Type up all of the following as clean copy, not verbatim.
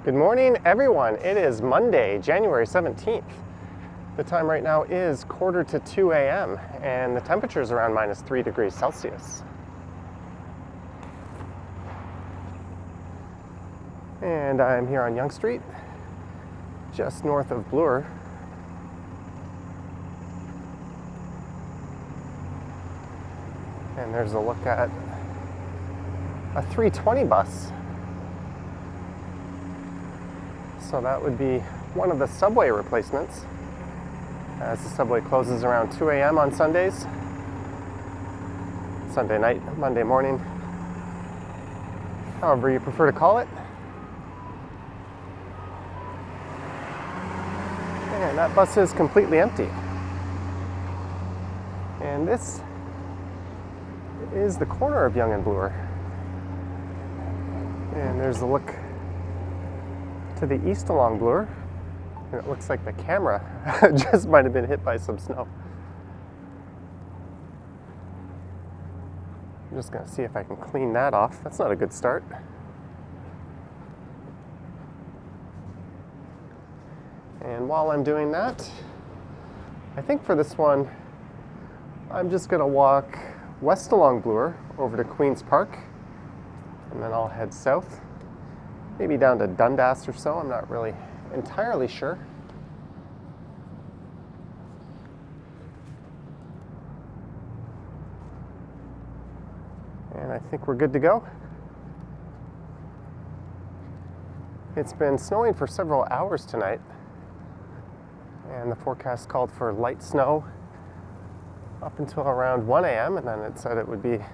Good morning, everyone. It is Monday, January 17th. The time right now is 1:45 a.m. and the temperature is around -3 degrees Celsius. And I'm here on Yonge Street, just north of Bloor. And there's a look at a 320 bus. So that would be one of the subway replacements, as the subway closes around 2 a.m. on Sundays, Sunday night, Monday morning, however you prefer to call it. And that bus is completely empty. And this is the corner of Yonge and Bloor. And there's a look to the east along Bloor, and it looks like the camera just might have been hit by some snow. I'm just going to see if I can clean that off. That's not a good start. And while I'm doing that, I think for this one, I'm just going to walk west along Bloor over to Queen's Park, and then I'll head south. Maybe down to Dundas or so, I'm not really entirely sure. And I think we're good to go. It's been snowing for several hours tonight, and the forecast called for light snow up until around 1 a.m. and then it said it would be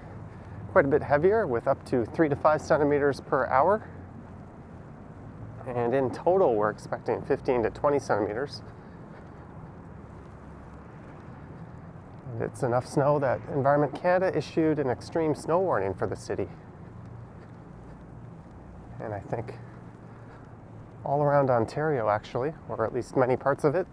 quite a bit heavier with up to 3 to 5 centimeters per hour. And in total, we're expecting 15 to 20 centimeters. And it's enough snow that Environment Canada issued an extreme snow warning for the city. And I think all around Ontario, actually, or at least many parts of it.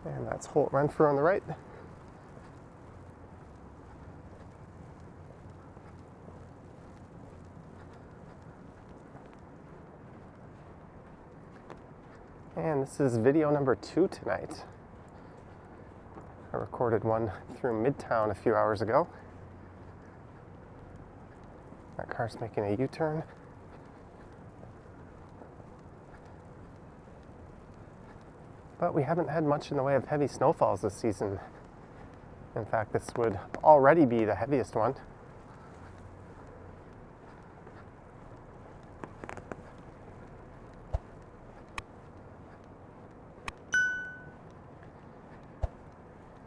And that's Holt Renfrew on the right. And this is video number 2 tonight. I recorded one through Midtown a few hours ago. That car's making a U-turn. But we haven't had much in the way of heavy snowfalls this season. In fact, this would already be the heaviest one.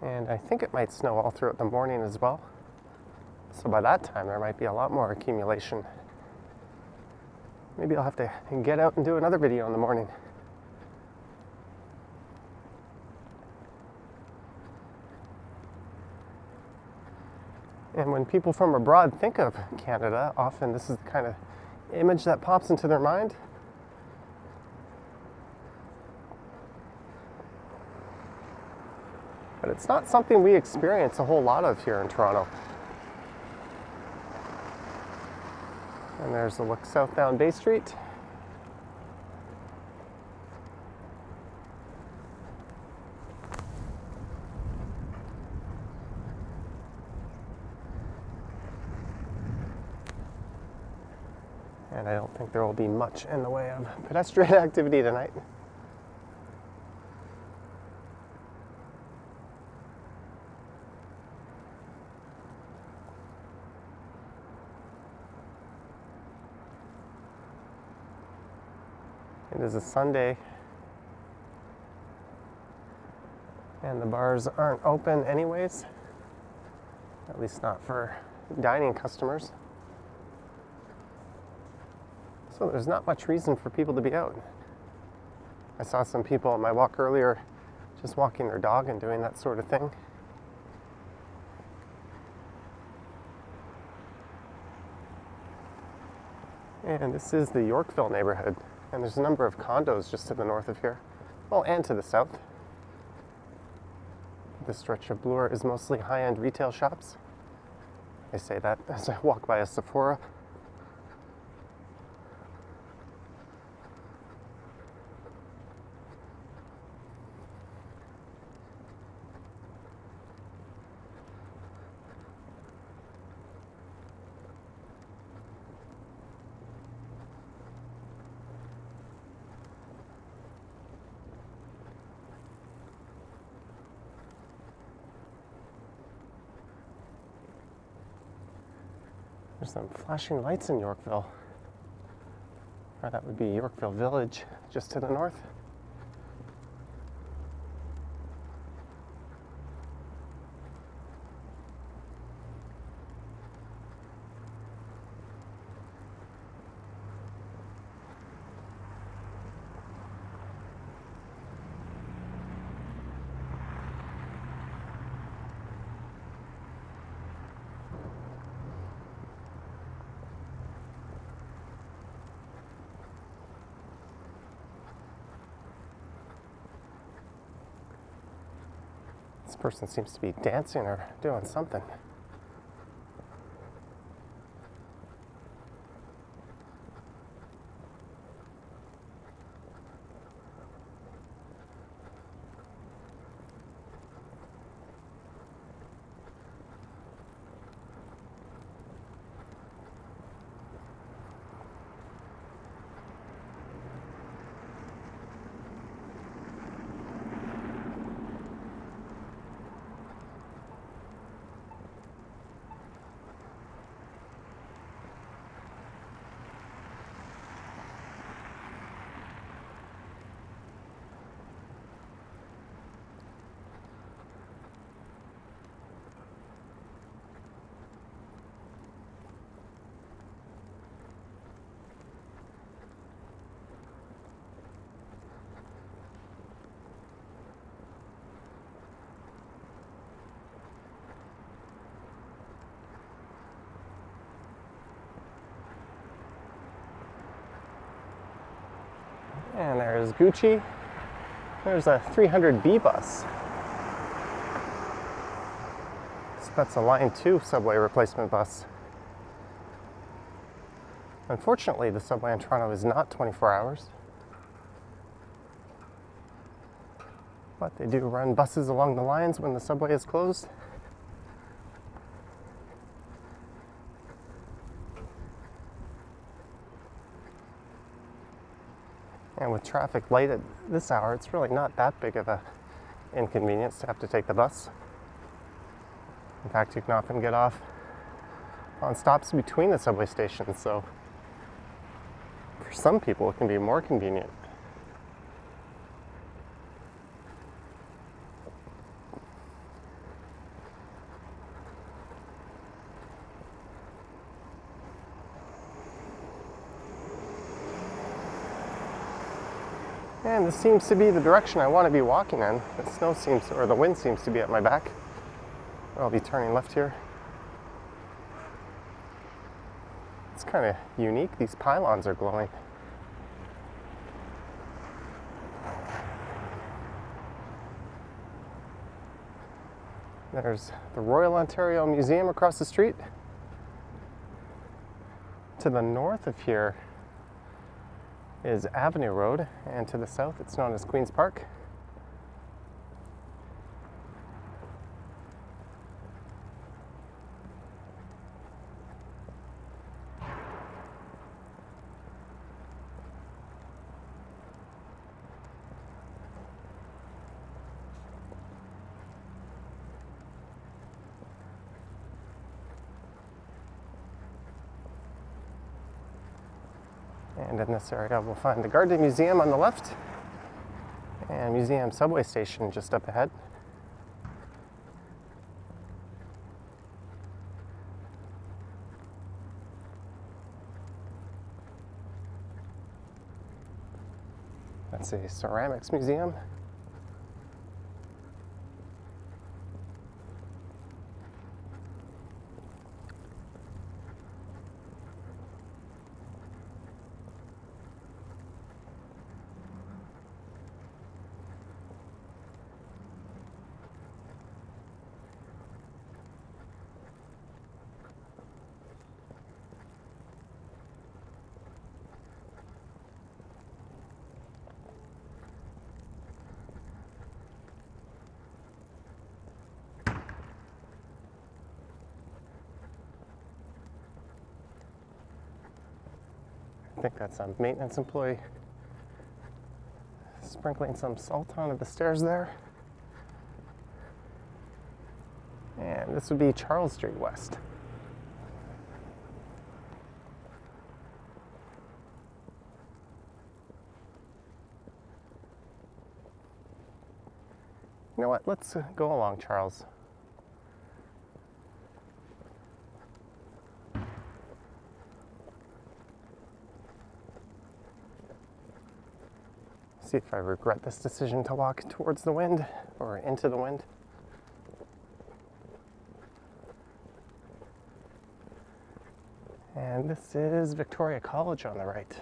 And I think it might snow all throughout the morning as well. So by that time, there might be a lot more accumulation. Maybe I'll have to get out and do another video in the morning. And when people from abroad think of Canada, often this is the kind of image that pops into their mind. But it's not something we experience a whole lot of here in Toronto. And there's a look south down Bay Street. And I don't think there will be much in the way of pedestrian activity tonight. It is a Sunday, and the bars aren't open anyways, at least not for dining customers. So there's not much reason for people to be out. I saw some people on my walk earlier just walking their dog and doing that sort of thing. And this is the Yorkville neighborhood. And there's a number of condos just to the north of here. Well, and to the south. This stretch of Bloor is mostly high-end retail shops. I say that as I walk by a Sephora. There's some flashing lights in Yorkville. Or that would be Yorkville Village, just to the north. This person seems to be dancing or doing something. And there's Gucci. There's a 300B bus. So that's a Line 2 subway replacement bus. Unfortunately, the subway in Toronto is not 24 hours. But they do run buses along the lines when the subway is closed. And with traffic light at this hour, it's really not that big of a inconvenience to have to take the bus. In fact, you can often get off on stops between the subway stations, so for some people it can be more convenient. And this seems to be the direction I want to be walking in. The snow seems, or the wind seems to be at my back. I'll be turning left here. It's kind of unique. These pylons are glowing. There's the Royal Ontario Museum across the street. To the north of here is Avenue Road, and to the south it's known as Queen's Park. And in this area we'll find the Garden Museum on the left and Museum Subway Station just up ahead. That's a ceramics museum. think that's a maintenance employee sprinkling some salt onto the stairs there. And this would be Charles Street West. You know what? Let's go along Charles. See if I regret this decision to walk towards the wind or into the wind. And this is Victoria College on the right.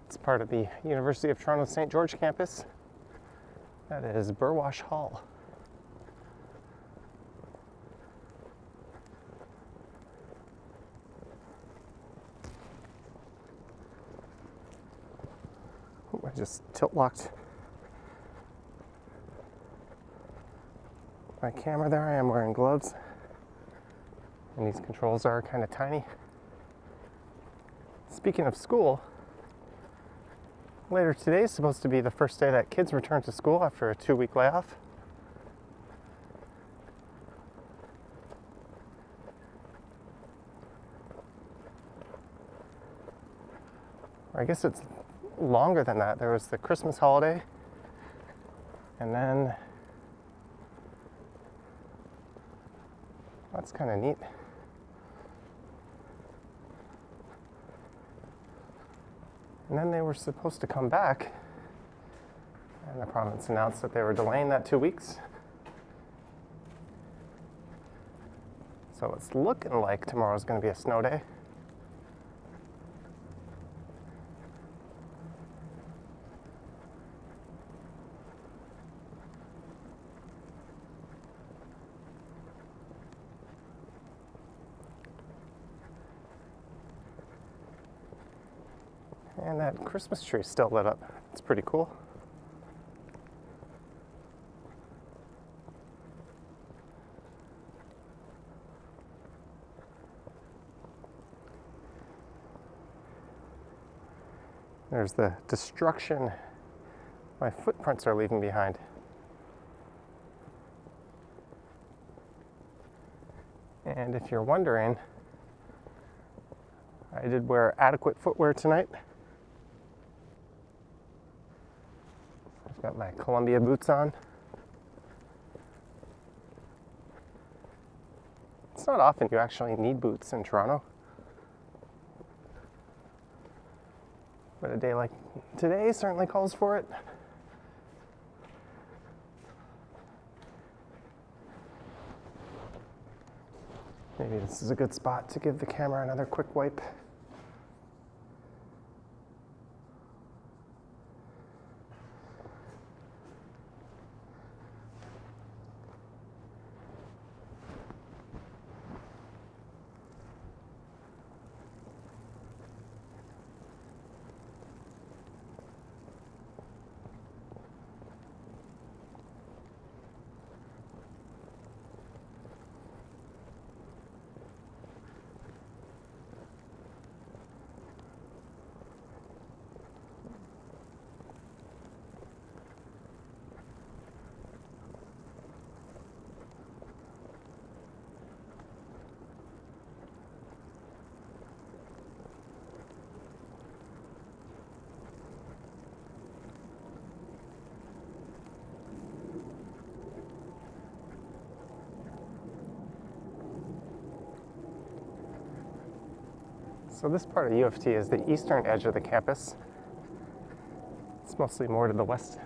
It's part of the University of Toronto St. George campus. That is Burwash Hall. Oh, I just tilt locked my camera there. I am wearing gloves, and these controls are kind of tiny. Speaking of school, later today is supposed to be the first day that kids return to school after a 2-week layoff. Or I guess it's longer than that. There was the Christmas holiday, and then that's kind of neat. And then they were supposed to come back, and the province announced that they were delaying that 2 weeks. So it's looking like tomorrow's going to be a snow day. And that Christmas tree is still lit up. It's pretty cool. There's the destruction my footprints are leaving behind. And if you're wondering, I did wear adequate footwear tonight. I've got my Columbia boots on. It's not often you actually need boots in Toronto. But a day like today certainly calls for it. Maybe this is a good spot to give the camera another quick wipe. So this part of UofT is the eastern edge of the campus. It's mostly more to the west.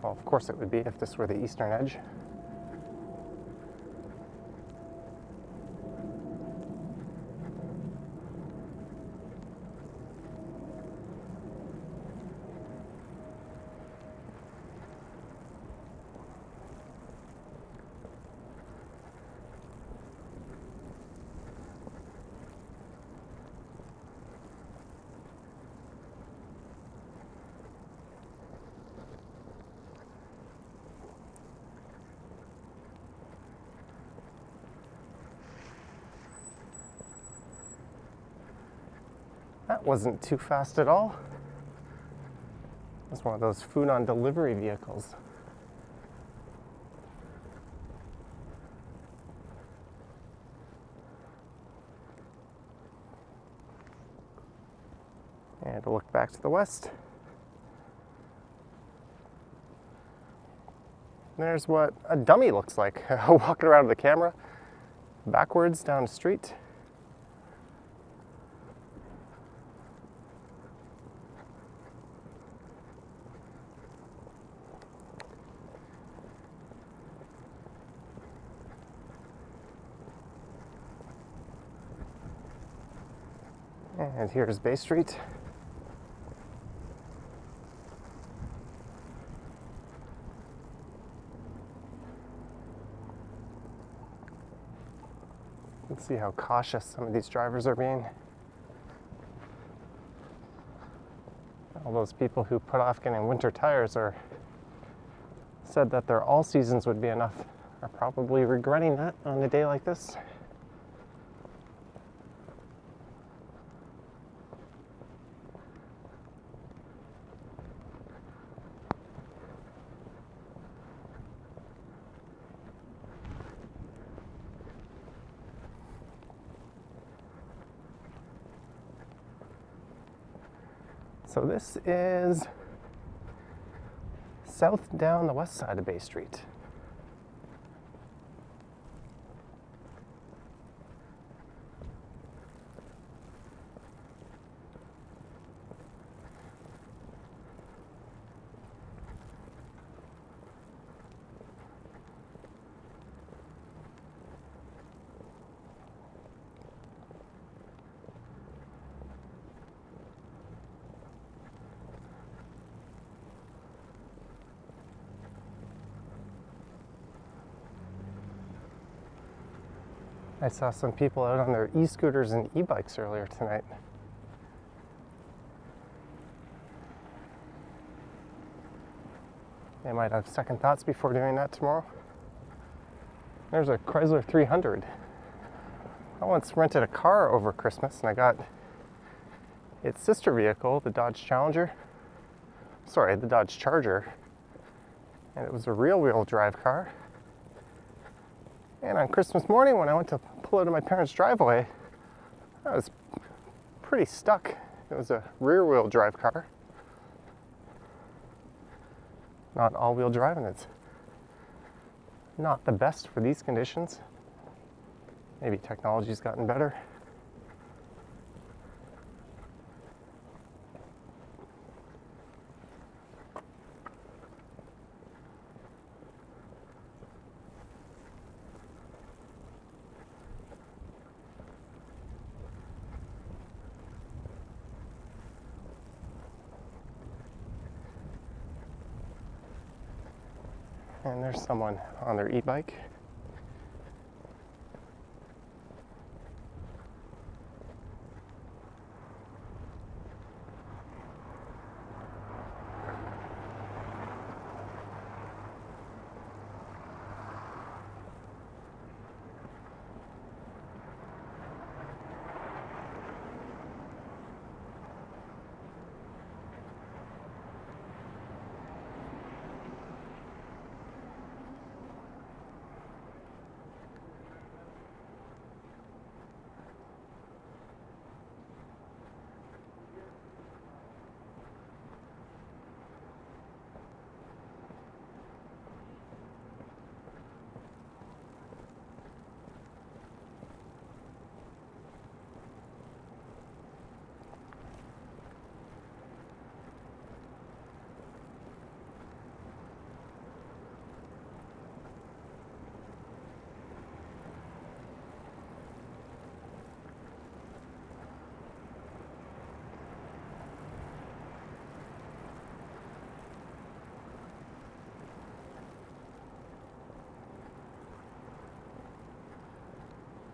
Well, of course it would be if this were the eastern edge. That wasn't too fast at all. It was one of those food on delivery vehicles. And to look back to the west. There's what a dummy looks like, walking around with the camera, backwards down the street. And here's Bay Street. Let's see how cautious some of these drivers are being. All those people who put off getting winter tires or said that their all seasons would be enough are probably regretting that on a day like this. So this is south down the west side of Bay Street. I saw some people out on their e-scooters and e-bikes earlier tonight. They might have second thoughts before doing that tomorrow. There's a Chrysler 300. I once rented a car over Christmas and I got its sister vehicle, the Dodge Charger, and it was a rear-wheel drive car. And on Christmas morning, when I went to pull out of my parents' driveway, I was pretty stuck. It was a rear-wheel drive car, not all-wheel drive, and it's not the best for these conditions. Maybe technology's gotten better. And there's someone on their e-bike.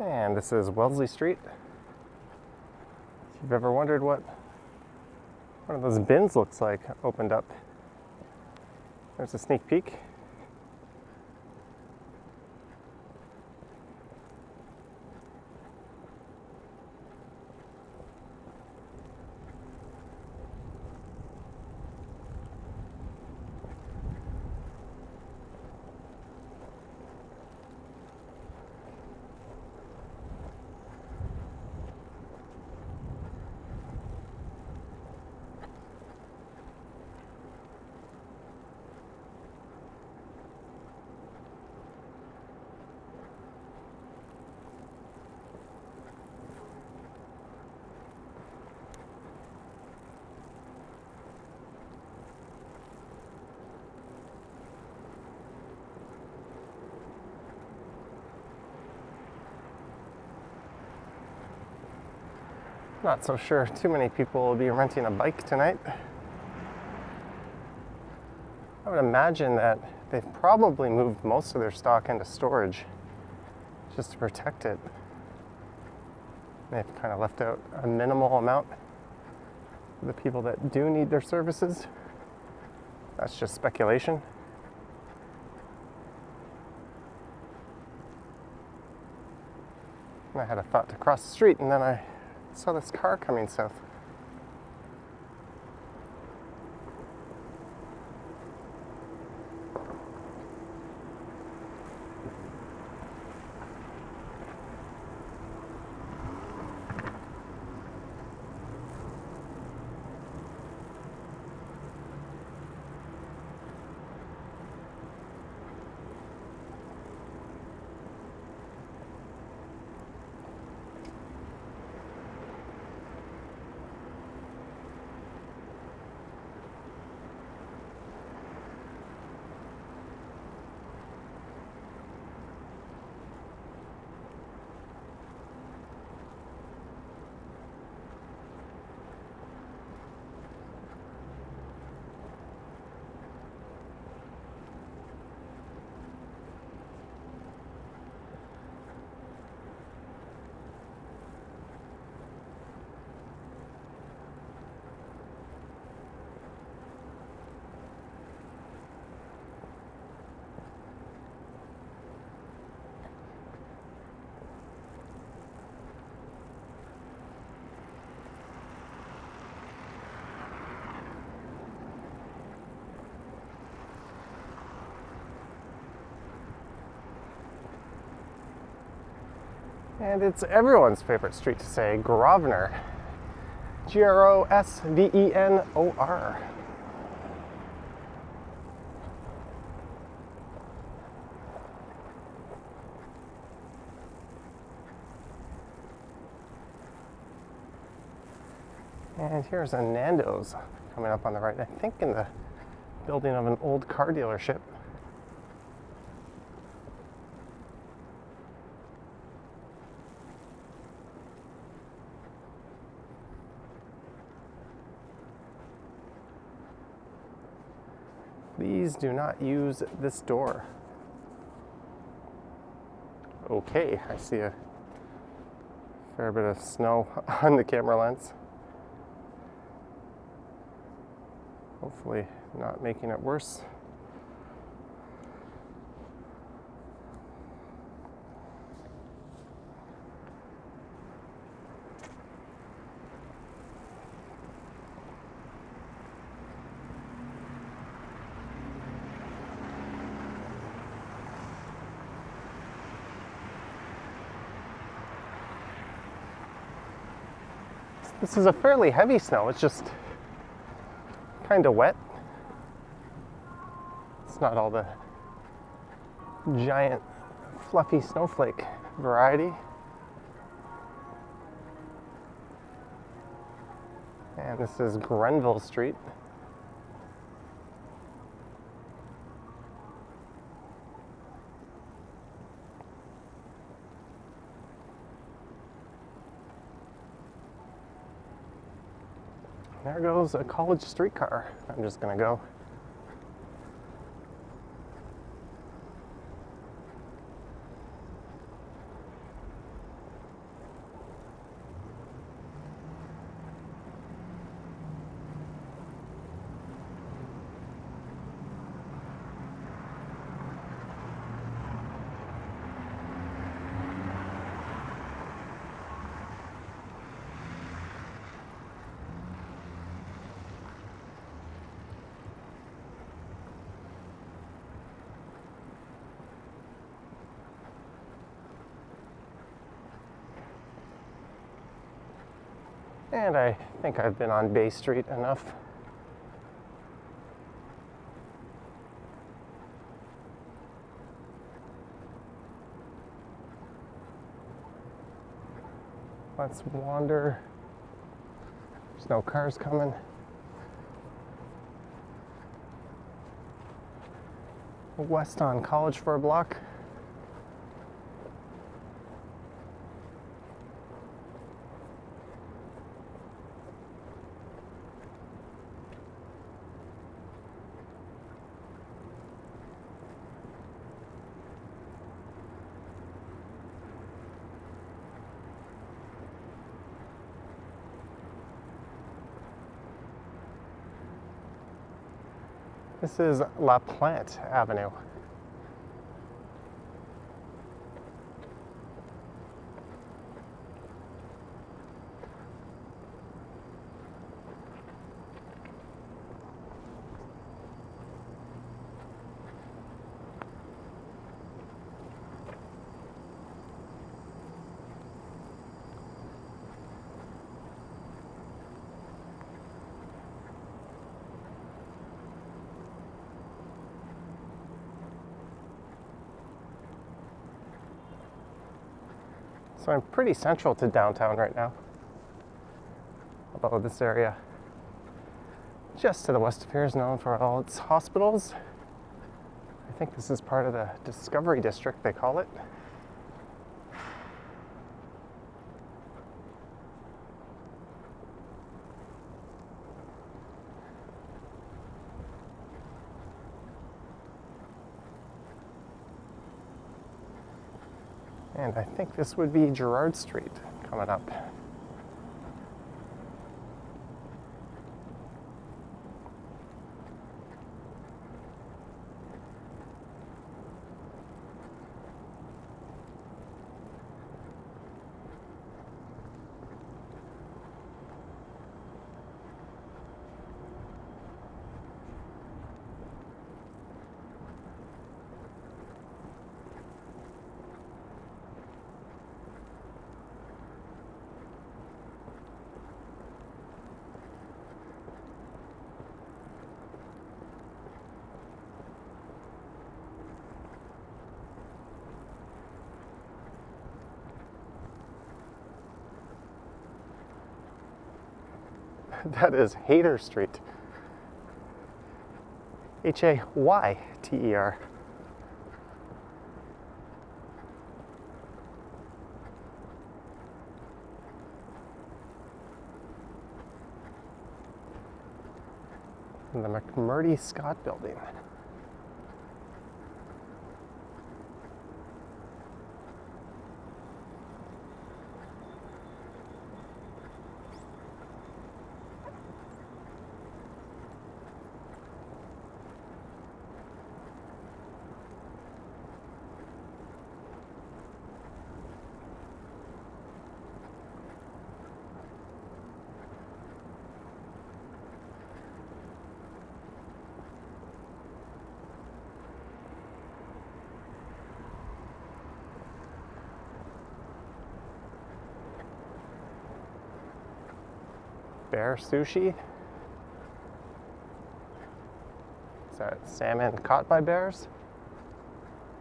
And this is Wellesley Street. If you've ever wondered what one of those bins looks like opened up, there's a sneak peek. Not so sure too many people will be renting a bike tonight. I would imagine that they've probably moved most of their stock into storage just to protect it. They've kind of left out a minimal amount for the people that do need their services. That's just speculation. I had a thought to cross the street and then I saw this car coming south. And it's everyone's favorite street to say, Grosvenor. Grosvenor. And here's a Nando's coming up on the right, I think in the building of an old car dealership. Please do not use this door. Okay, I see a fair bit of snow on the camera lens. Hopefully not making it worse. This is a fairly heavy snow, it's just kind of wet. It's not all the giant fluffy snowflake variety. And this is Grenville Street. There goes a college streetcar. I'm just gonna go. And I think I've been on Bay Street enough. Let's wander. There's no cars coming. West on College for a block. This is Laplante Avenue. So I'm pretty central to downtown right now. Although this area just to the west of here is known for all its hospitals. I think this is part of the Discovery District, they call it. And I think this would be Gerrard Street coming up. That is Hayter Street. Hayter. The McMurdy Scott Building. Bear sushi? Is that salmon caught by bears?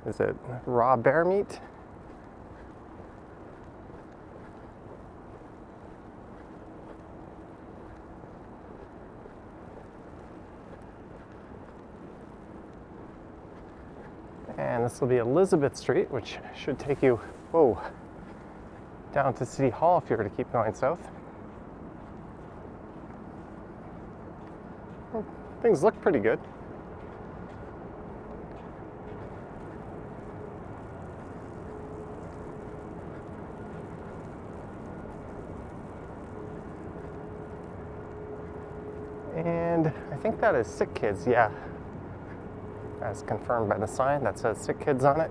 Is it raw bear meat? And this will be Elizabeth Street, which should take you, down to City Hall if you were to keep going south. Things look pretty good. And I think that is Sick Kids, yeah. As confirmed by the sign that says Sick Kids on it.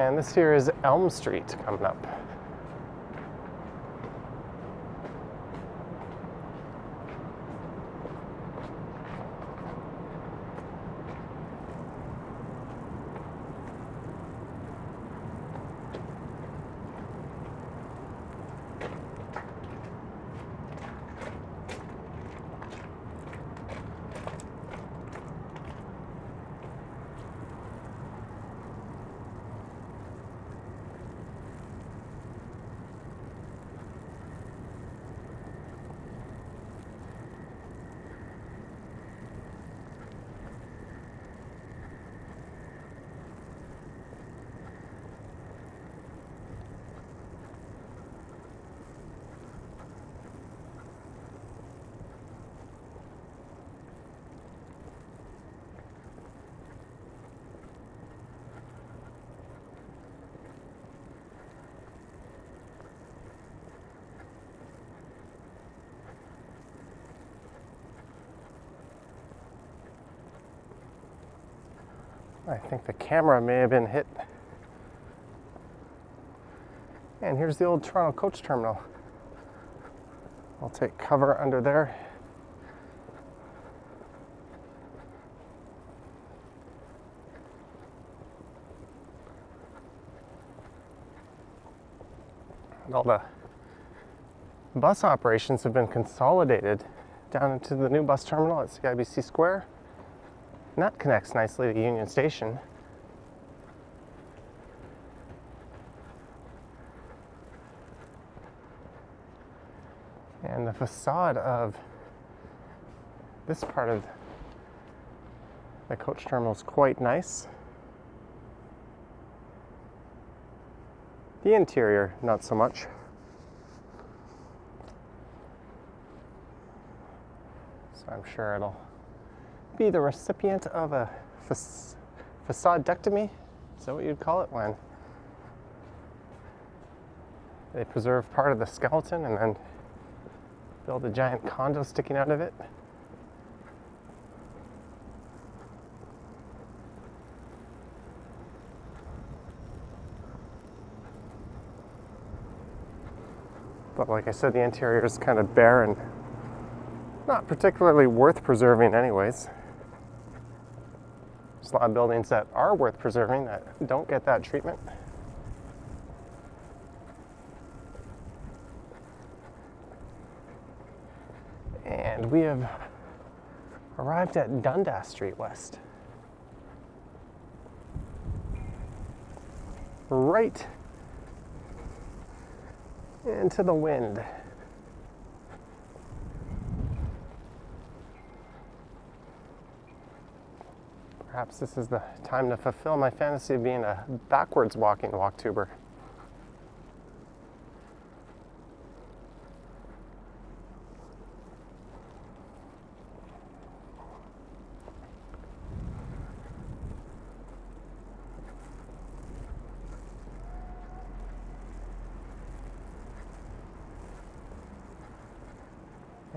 And this here is Elm Street coming up. I think the camera may have been hit. And here's the old Toronto coach terminal. I'll take cover under there. And all the bus operations have been consolidated down into the new bus terminal at CIBC Square. And that connects nicely to Union Station. And the facade of this part of the coach terminal is quite nice. The interior, not so much. So I'm sure it'll be the recipient of a facade-dectomy. Is that what you'd call it, when they preserve part of the skeleton and then build a giant condo sticking out of it? But like I said, the interior is kind of bare and not particularly worth preserving anyways. There's a lot of buildings that are worth preserving that don't get that treatment. And we have arrived at Dundas Street West. Right into the wind. Perhaps this is the time to fulfill my fantasy of being a backwards walking walktuber.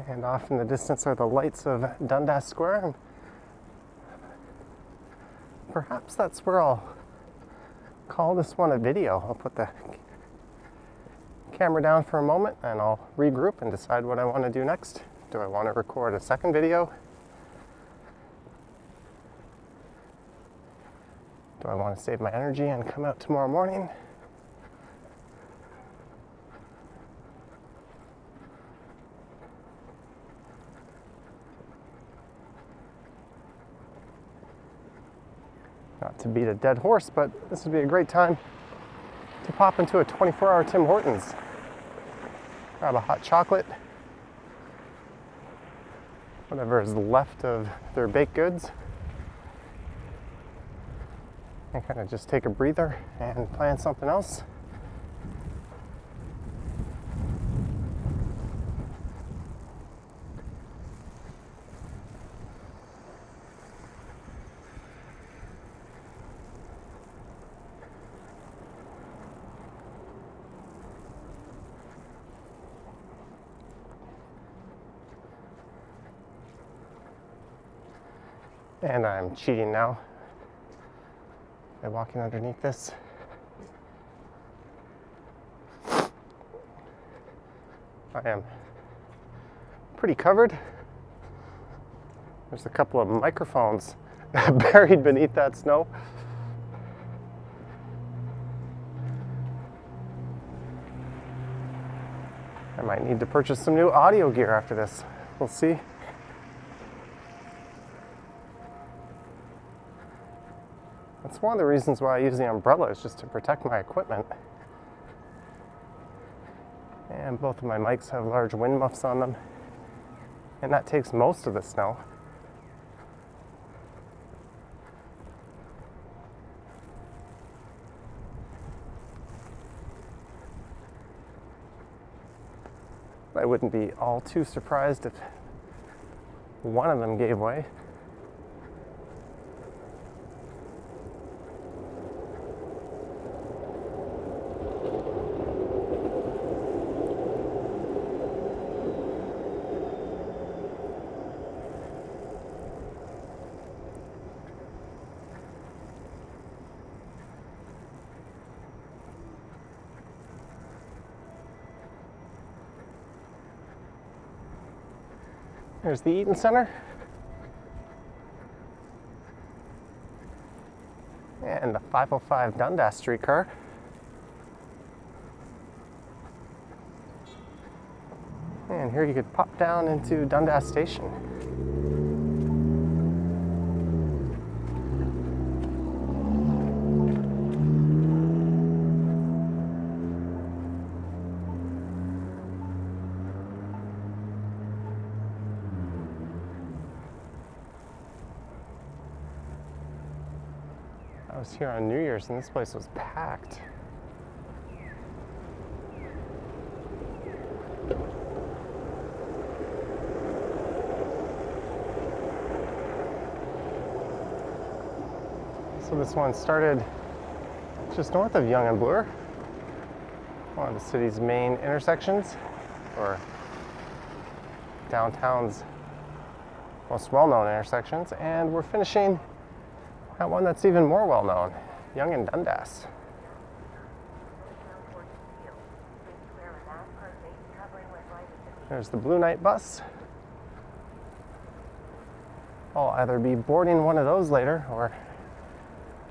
And off in the distance are the lights of Dundas Square. Perhaps that's where I'll call this one a video. I'll put the camera down for a moment and I'll regroup and decide what I want to do next. Do I want to record a second video? Do I want to save my energy and come out tomorrow morning? Not to beat a dead horse, but this would be a great time to pop into a 24-hour Tim Hortons. Grab a hot chocolate, whatever is left of their baked goods, and kind of just take a breather and plan something else. And I'm cheating now by walking underneath this. I am pretty covered. There's a couple of microphones buried beneath that snow. I might need to purchase some new audio gear after this. We'll see. That's one of the reasons why I use the umbrella, is just to protect my equipment. And both of my mics have large wind muffs on them, and that takes most of the snow. I wouldn't be all too surprised if one of them gave way. There's the Eaton Center. And the 505 Dundas streetcar. And here you could pop down into Dundas Station. I was here on New Year's and this place was packed. So this one started just north of Yonge and Bloor, one of the city's main intersections, or downtown's most well-known intersections, and we're finishing at one that's even more well-known, Yonge and Dundas. There's the Blue Night bus. I'll either be boarding one of those later or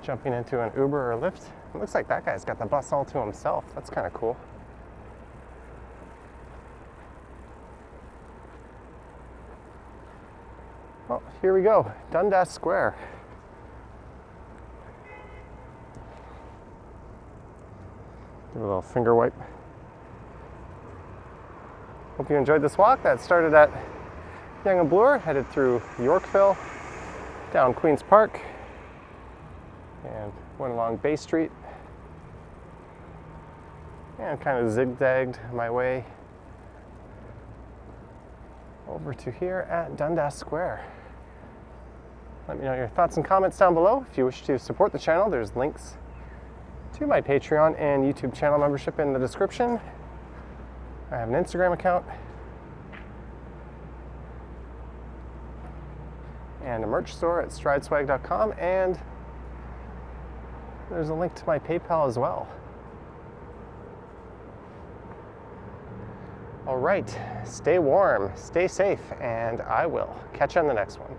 jumping into an Uber or Lyft. It looks like that guy's got the bus all to himself. That's kind of cool. Well, here we go, Dundas Square. Give it a little finger wipe. Hope you enjoyed this walk that started at Yonge and Bloor, headed through Yorkville, down Queen's Park, and went along Bay Street, and kind of zigzagged my way over to here at Dundas Square. Let me know your thoughts and comments down below. If you wish to support the channel, there's links to my Patreon and YouTube channel membership in the description. I have an Instagram account and a merch store at strideswag.com, and there's a link to my PayPal as well. All right, stay warm, stay safe, and I will catch you on the next one.